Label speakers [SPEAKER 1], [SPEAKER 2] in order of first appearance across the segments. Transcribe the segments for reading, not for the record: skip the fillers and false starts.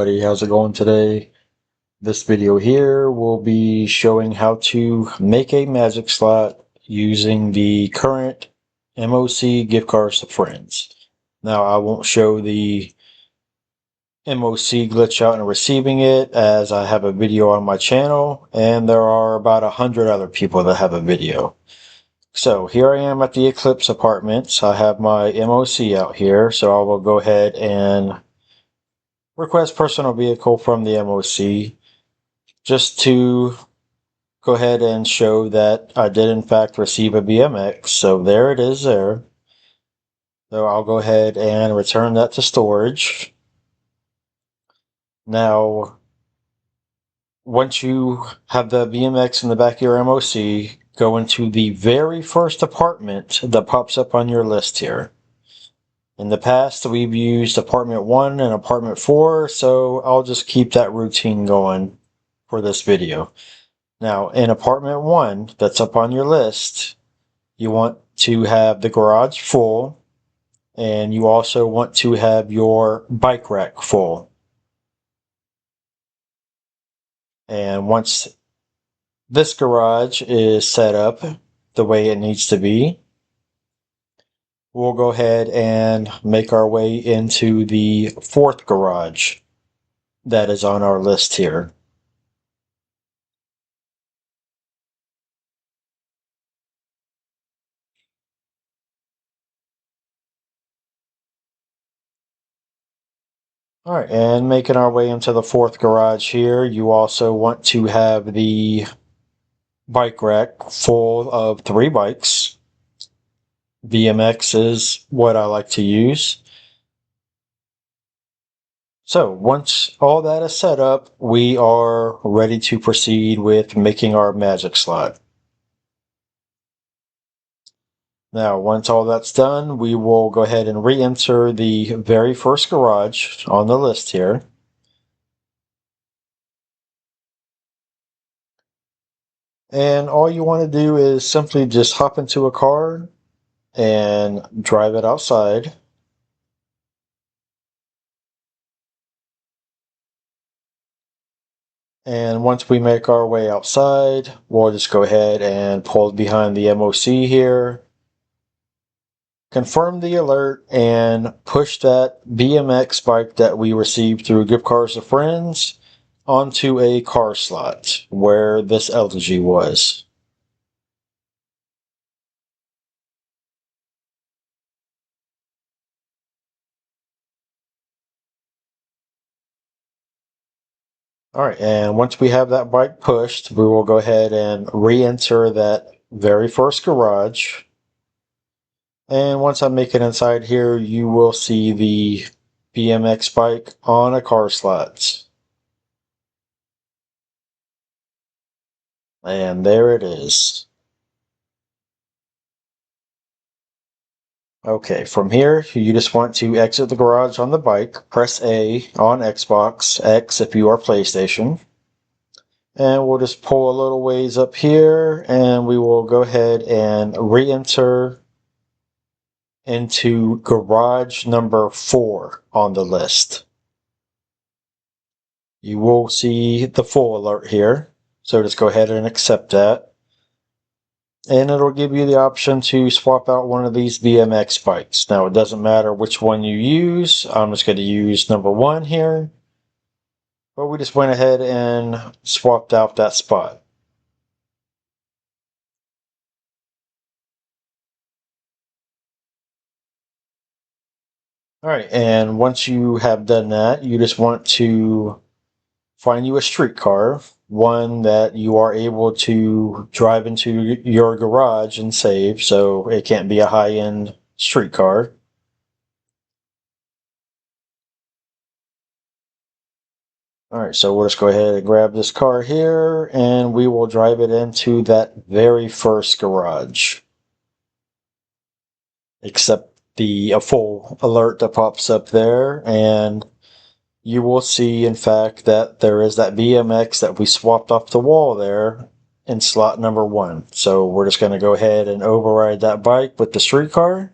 [SPEAKER 1] everybody, how's it going today? This video here will be showing how to make a magic slot using the current MOC gift cards to friends. Now I won't show the MOC glitch out and receiving it, as I have a video on my channel and there are about 100 other people that have a video. So here I am at the Eclipse Apartments. I have my MOC out here, so I will go ahead and request personal vehicle from the MOC just to go ahead and show that I did in fact receive a BMX. So there it is there. So I'll go ahead and return that to storage. Now, once you have the BMX in the back of your MOC, go into the very first apartment that pops up on your list here. In the past, we've used apartment 1 and apartment 4, so I'll just keep that routine going for this video. Now, in apartment 1 that's up on your list, you want to have the garage full, and you also want to have your bike rack full. And once this garage is set up the way it needs to be, we'll go ahead and make our way into the fourth garage that is on our list here. Alright, and making our way into the fourth garage here, you also want to have the bike rack full of 3 bikes. BMX is what I like to use. So once all that is set up, we are ready to proceed with making our magic slot. Now, once all that's done, we will go ahead and re-enter the very first garage on the list here. And all you want to do is simply just hop into a car and drive it outside. And once we make our way outside, we'll just go ahead and pull behind the MOC here. Confirm the alert and push that BMX bike that we received through gift cards to friends onto a car slot where this elegy was. Alright, and once we have that bike pushed, we will go ahead and re-enter that very first garage. And once I make it inside here, you will see the BMX bike on a car slot. And there it is. Okay, from here, you just want to exit the garage on the bike, press A on Xbox, X if you are PlayStation. And we'll just pull a little ways up here, and we will go ahead and re-enter into garage number 4 on the list. You will see the full alert here, so just go ahead and accept that. And it'll give you the option to swap out one of these BMX bikes. Now, it doesn't matter which one you use. I'm just going to use number 1 here. But we just went ahead and swapped out that spot. Alright, and once you have done that, you just want to find you a streetcar, one that you are able to drive into your garage and save, so it can't be a high-end streetcar. Alright, so we'll just go ahead and grab this car here, and we will drive it into that very first garage. Except the full alert that pops up there, and you will see in fact that there is that BMX that we swapped off the wall there in slot number 1. So we're just going to go ahead and override that bike with the streetcar.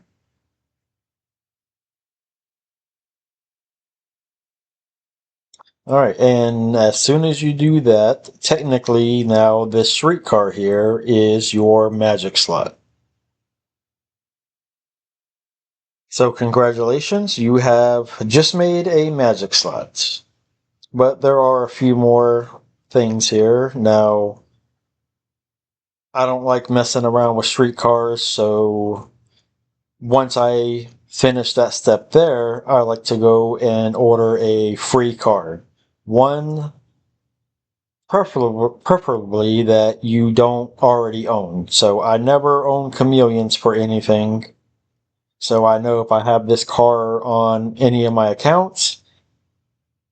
[SPEAKER 1] Alright, and as soon as you do that, technically now this streetcar here is your magic slot. So congratulations, you have just made a magic slot. But there are a few more things here. Now, I don't like messing around with streetcars, so once I finish that step there, I like to go and order a free card. One preferably that you don't already own. So I never own chameleons for anything. So I know if I have this car on any of my accounts,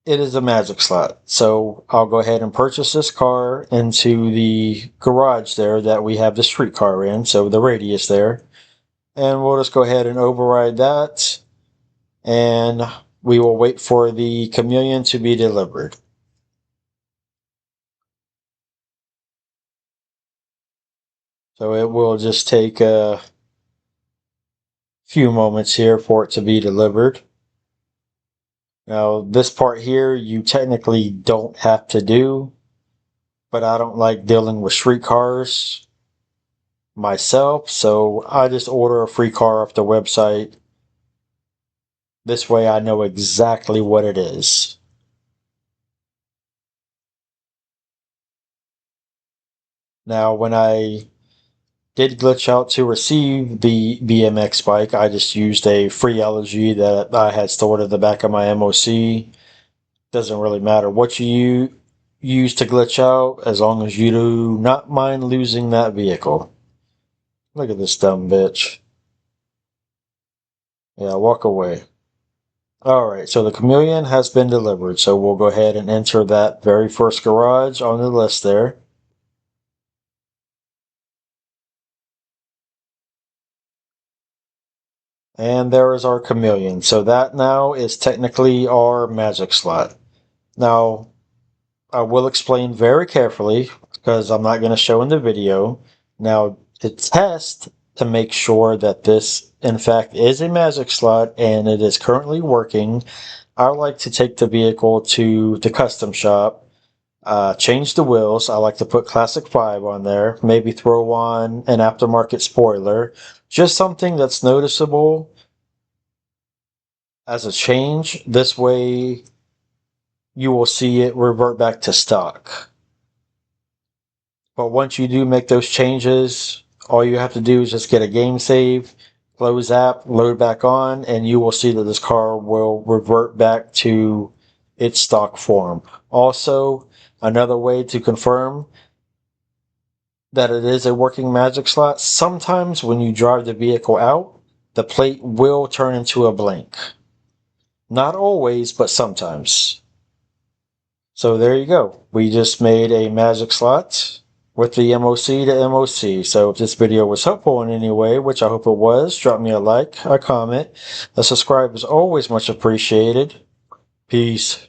[SPEAKER 1] it is a magic slot. So I'll go ahead and purchase this car into the garage there that we have the street car in, so the radius there. And we'll just go ahead and override that. And we will wait for the chameleon to be delivered. So it will just take a few moments here for it to be delivered. Now, this part here you technically don't have to do, but I don't like dealing with streetcars myself, so I just order a free car off the website. This way I know exactly what it is. Now, when I did glitch out to receive the BMX bike, I just used a free elegy that I had stored at the back of my MOC. Doesn't really matter what you use to glitch out, as long as you do not mind losing that vehicle. Look at this dumb bitch. Yeah, walk away. Alright, so the chameleon has been delivered, so we'll go ahead and enter that very first garage on the list there. And there is our chameleon. So that now is technically our magic slot. Now, I will explain very carefully, because I'm not going to show in the video. Now, to test to make sure that this, in fact, is a magic slot and it is currently working, I like to take the vehicle to the custom shop, change the wheels. I like to put Classic 5 on there, maybe throw on an aftermarket spoiler, just something that's noticeable as a change. This way you will see it revert back to stock. But once you do make those changes, all you have to do is just get a game save, close app, load back on, and you will see that this car will revert back to its stock form. Also, another way to confirm that it is a working magic slot, sometimes when you drive the vehicle out, the plate will turn into a blank. Not always, but sometimes. So there you go. We just made a magic slot with the MOC to MOC. So if this video was helpful in any way, which I hope it was, drop me a like, a comment. A subscribe is always much appreciated. Peace.